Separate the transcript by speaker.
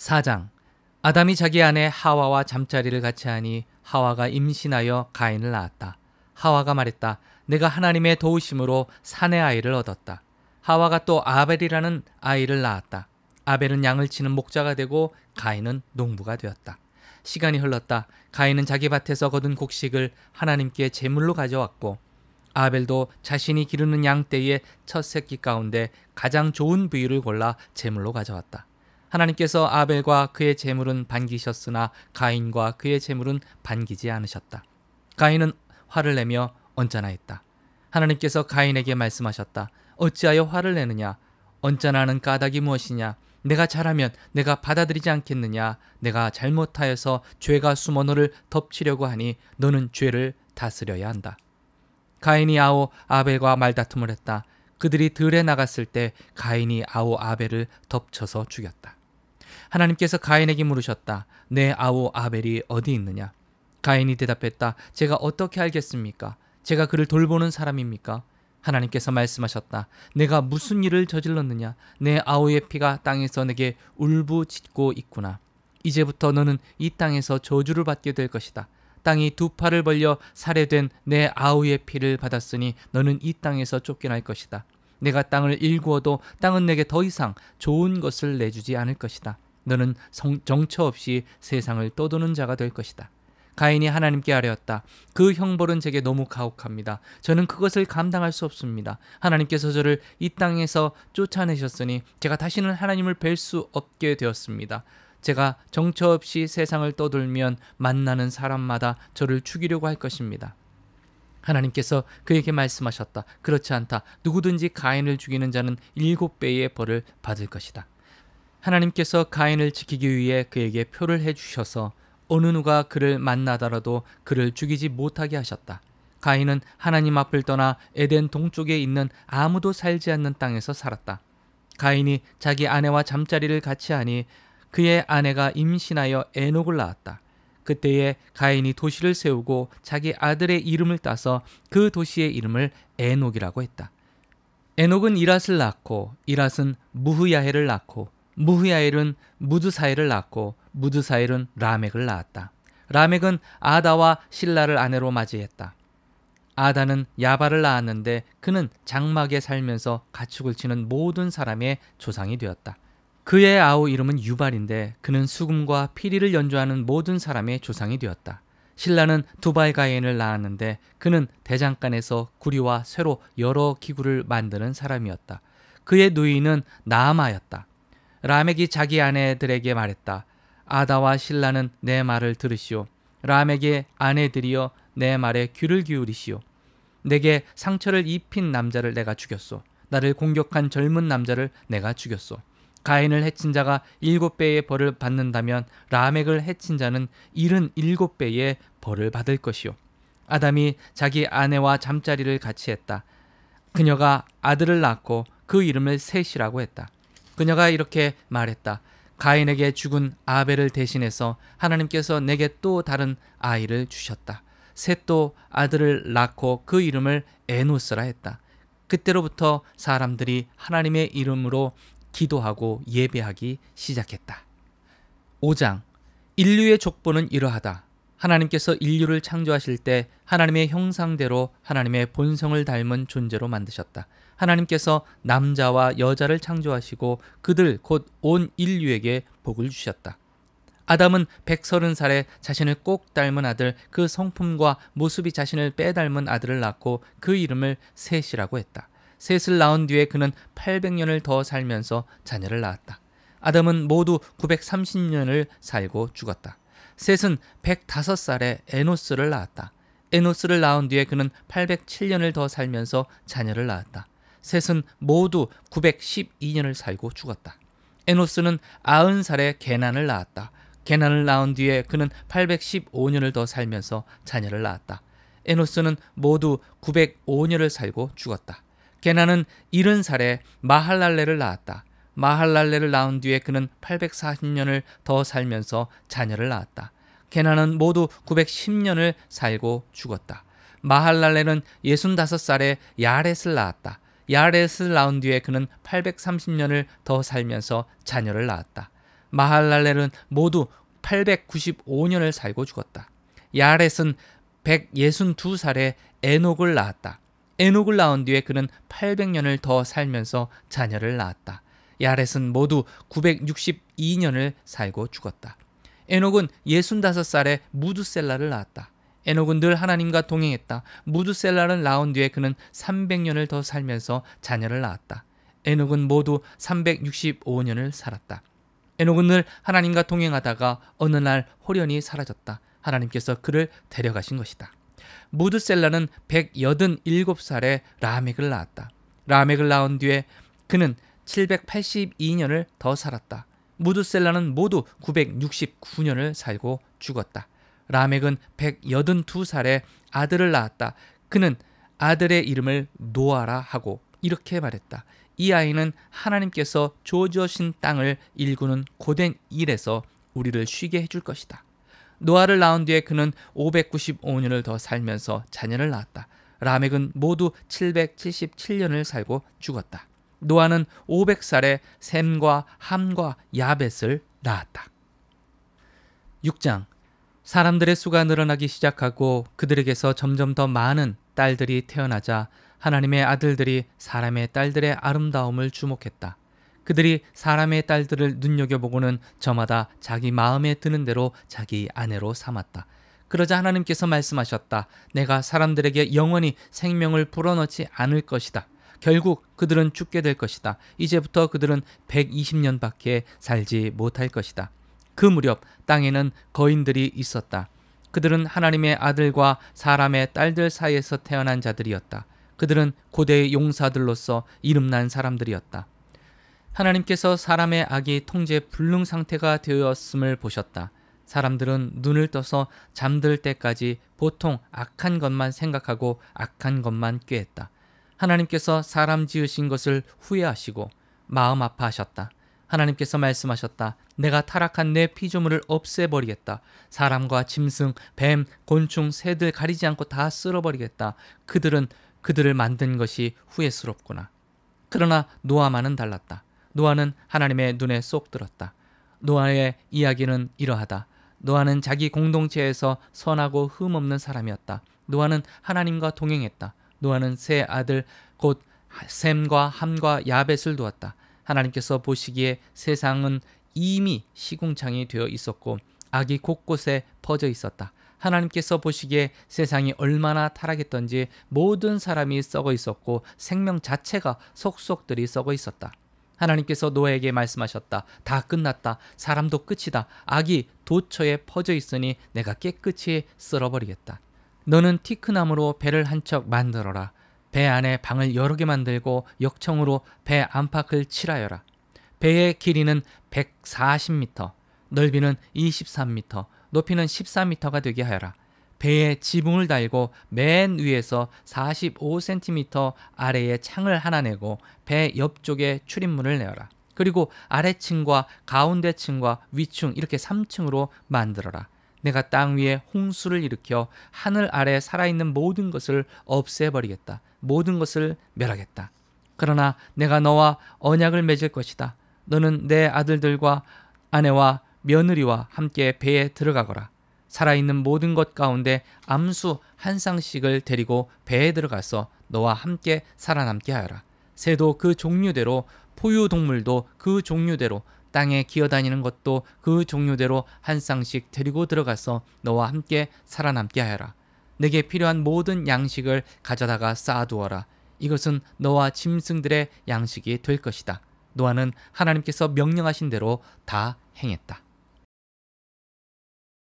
Speaker 1: 4장. 아담이 자기 아내 하와와 잠자리를 같이 하니 하와가 임신하여 가인을 낳았다. 하와가 말했다. 내가 하나님의 도우심으로 사내 아이를 얻었다. 하와가 또 아벨이라는 아이를 낳았다. 아벨은 양을 치는 목자가 되고 가인은 농부가 되었다. 시간이 흘렀다. 가인은 자기 밭에서 거둔 곡식을 하나님께 제물로 가져왔고 아벨도 자신이 기르는 양 떼의 첫 새끼 가운데 가장 좋은 부위를 골라 제물로 가져왔다. 하나님께서 아벨과 그의 제물은 반기셨으나 가인과 그의 제물은 반기지 않으셨다. 가인은 화를 내며 언짢아했다. 하나님께서 가인에게 말씀하셨다. 어찌하여 화를 내느냐? 언짢아하는 까닭이 무엇이냐? 내가 잘하면 내가 받아들이지 않겠느냐? 내가 잘못하여서 죄가 숨어 너를 덮치려고 하니 너는 죄를 다스려야 한다. 가인이 아우 아벨과 말다툼을 했다. 그들이 들에 나갔을 때 가인이 아우 아벨을 덮쳐서 죽였다. 하나님께서 가인에게 물으셨다. 내 아우 아벨이 어디 있느냐? 가인이 대답했다. 제가 어떻게 알겠습니까? 제가 그를 돌보는 사람입니까? 하나님께서 말씀하셨다. 내가 무슨 일을 저질렀느냐? 내 아우의 피가 땅에서 내게 울부짖고 있구나. 이제부터 너는 이 땅에서 저주를 받게 될 것이다. 땅이 두 팔을 벌려 살해된 내 아우의 피를 받았으니 너는 이 땅에서 쫓겨날 것이다. 내가 땅을 일구어도 땅은 내게 더 이상 좋은 것을 내주지 않을 것이다. 너는 정처 없이 세상을 떠도는 자가 될 것이다. 가인이 하나님께 아뢰었다. 그 형벌은 제게 너무 가혹합니다. 저는 그것을 감당할 수 없습니다. 하나님께서 저를 이 땅에서 쫓아내셨으니 제가 다시는 하나님을 뵐 수 없게 되었습니다. 제가 정처 없이 세상을 떠돌면 만나는 사람마다 저를 죽이려고 할 것입니다. 하나님께서 그에게 말씀하셨다. 그렇지 않다. 누구든지 가인을 죽이는 자는 7배의 벌을 받을 것이다. 하나님께서 가인을 지키기 위해 그에게 표를 해주셔서 어느 누가 그를 만나더라도 그를 죽이지 못하게 하셨다. 가인은 하나님 앞을 떠나 에덴 동쪽에 있는 아무도 살지 않는 땅에서 살았다. 가인이 자기 아내와 잠자리를 같이 하니 그의 아내가 임신하여 에녹을 낳았다. 그때에 가인이 도시를 세우고 자기 아들의 이름을 따서 그 도시의 이름을 에녹이라고 했다. 에녹은 이랏을 낳고 이랏은 무흐야헬을 낳고 무흐야헬은 무드사엘을 낳고 무드사엘은 라멕을 낳았다. 라멕은 아다와 실라를 아내로 맞이했다. 아다는 야발을 낳았는데 그는 장막에 살면서 가축을 치는 모든 사람의 조상이 되었다. 그의 아우 이름은 유발인데 그는 수금과 피리를 연주하는 모든 사람의 조상이 되었다. 실라는 두발가인을 낳았는데 그는 대장간에서 구리와 쇠로 여러 기구를 만드는 사람이었다. 그의 누이는 나아마였다. 라멕이 자기 아내들에게 말했다. 아다와 실라는 내 말을 들으시오. 라멕의 아내들이여 내 말에 귀를 기울이시오. 내게 상처를 입힌 남자를 내가 죽였소. 나를 공격한 젊은 남자를 내가 죽였소. 가인을 해친 자가 7배의 벌을 받는다면 라멕을 해친 자는 77배의 벌을 받을 것이요. 아담이 자기 아내와 잠자리를 같이 했다. 그녀가 아들을 낳고 그 이름을 셋이라고 했다. 그녀가 이렇게 말했다. 가인에게 죽은 아벨을 대신해서 하나님께서 내게 또 다른 아이를 주셨다. 셋도 아들을 낳고 그 이름을 에노스라 했다. 그때로부터 사람들이 하나님의 이름으로 기도하고 예배하기 시작했다. 5장. 인류의 족보는 이러하다. 하나님께서 인류를 창조하실 때 하나님의 형상대로 하나님의 본성을 닮은 존재로 만드셨다. 하나님께서 남자와 여자를 창조하시고 그들 곧 온 인류에게 복을 주셨다. 아담은 130살에 자신을 꼭 닮은 아들, 그 성품과 모습이 자신을 빼닮은 아들을 낳고 그 이름을 셋이라고 했다. 셋을 낳은 뒤에 그는 800년을 더 살면서 자녀를 낳았다. 아담은 모두 930년을 살고 죽었다. 셋은 105살에 에노스를 낳았다. 에노스를 낳은 뒤에 그는 807년을 더 살면서 자녀를 낳았다. 셋은 모두 912년을 살고 죽었다. 에노스는 90살에 게난을 낳았다. 게난을 낳은 뒤에 그는 815년을 더 살면서 자녀를 낳았다. 에노스는 모두 905년을 살고 죽었다. 게난은 70살에 마할랄레를 낳았다. 마할랄레를 낳은 뒤에 그는 840년을 더 살면서 자녀를 낳았다. 게난은 모두 910년을 살고 죽었다. 마할랄레는 65살에 야렛을 낳았다. 야렛을 낳은 뒤에 그는 830년을 더 살면서 자녀를 낳았다. 마할랄렐은 모두 895년을 살고 죽었다. 야렛은 162살에 에녹을 낳았다. 에녹을 낳은 뒤에 그는 800년을 더 살면서 자녀를 낳았다. 야렛은 모두 962년을 살고 죽었다. 에녹은 65살에 무두셀라를 낳았다. 에녹은 늘 하나님과 동행했다. 무두셀라를 낳은 뒤에 그는 300년을 더 살면서 자녀를 낳았다. 에녹은 모두 365년을 살았다. 에녹은 늘 하나님과 동행하다가 어느 날 홀연히 사라졌다. 하나님께서 그를 데려가신 것이다. 무드셀라는 187살에 라멕을 낳았다. 라멕을 낳은 뒤에 그는 782년을 더 살았다. 무드셀라는 모두 969년을 살고 죽었다. 라멕은 182살에 아들을 낳았다. 그는 아들의 이름을 노아라 하고 이렇게 말했다. 이 아이는 하나님께서 주어주신 땅을 일구는 고된 일에서 우리를 쉬게 해줄 것이다. 노아를 낳은 뒤에 그는 595년을 더 살면서 자녀를 낳았다. 라멕은 모두 777년을 살고 죽었다. 노아는 500살에 셈과 함과 야벳을 낳았다. 6장. 사람들의 수가 늘어나기 시작하고 그들에게서 점점 더 많은 딸들이 태어나자 하나님의 아들들이 사람의 딸들의 아름다움을 주목했다. 그들이 사람의 딸들을 눈여겨보고는 저마다 자기 마음에 드는 대로 자기 아내로 삼았다. 그러자 하나님께서 말씀하셨다. 내가 사람들에게 영원히 생명을 불어넣지 않을 것이다. 결국 그들은 죽게 될 것이다. 이제부터 그들은 120년밖에 살지 못할 것이다. 그 무렵 땅에는 거인들이 있었다. 그들은 하나님의 아들과 사람의 딸들 사이에서 태어난 자들이었다. 그들은 고대의 용사들로서 이름난 사람들이었다. 하나님께서 사람의 악이 통제 불능 상태가 되었음을 보셨다. 사람들은 눈을 떠서 잠들 때까지 보통 악한 것만 생각하고 악한 것만 꾀했다. 하나님께서 사람 지으신 것을 후회하시고 마음 아파하셨다. 하나님께서 말씀하셨다. 내가 타락한 내 피조물을 없애버리겠다. 사람과 짐승, 뱀, 곤충, 새들 가리지 않고 다 쓸어버리겠다. 그들을 만든 것이 후회스럽구나. 그러나 노아만은 달랐다. 노아는 하나님의 눈에 쏙 들었다. 노아의 이야기는 이러하다. 노아는 자기 공동체에서 선하고 흠없는 사람이었다. 노아는 하나님과 동행했다. 노아는 세 아들 곧 셈과 함과 야벳을 두었다. 하나님께서 보시기에 세상은 이미 시궁창이 되어 있었고 악이 곳곳에 퍼져 있었다. 하나님께서 보시기에 세상이 얼마나 타락했던지 모든 사람이 썩어 있었고 생명 자체가 속속들이 썩어 있었다. 하나님께서 노아에게 말씀하셨다. 다 끝났다. 사람도 끝이다. 악이 도처에 퍼져 있으니 내가 깨끗이 쓸어버리겠다. 너는 티크나무로 배를 한 척 만들어라. 배 안에 방을 여러 개 만들고 역청으로 배 안팎을 칠하여라. 배의 길이는 140m, 넓이는 23m, 높이는 14m가 되게 하여라. 배에 지붕을 달고 맨 위에서 45cm 아래에 창을 하나 내고 배 옆쪽에 출입문을 내어라. 그리고 아래층과 가운데층과 위층 이렇게 3층으로 만들어라. 내가 땅 위에 홍수를 일으켜 하늘 아래 살아있는 모든 것을 없애버리겠다. 모든 것을 멸하겠다. 그러나 내가 너와 언약을 맺을 것이다. 너는 내 아들들과 아내와 며느리와 함께 배에 들어가거라. 살아있는 모든 것 가운데 암수 한 쌍씩을 데리고 배에 들어가서 너와 함께 살아남게 하여라. 새도 그 종류대로, 포유동물도 그 종류대로, 땅에 기어다니는 것도 그 종류대로 한 쌍씩 데리고 들어가서 너와 함께 살아남게 하여라. 내게 필요한 모든 양식을 가져다가 쌓아두어라. 이것은 너와 짐승들의 양식이 될 것이다. 노아는 하나님께서 명령하신 대로 다 행했다.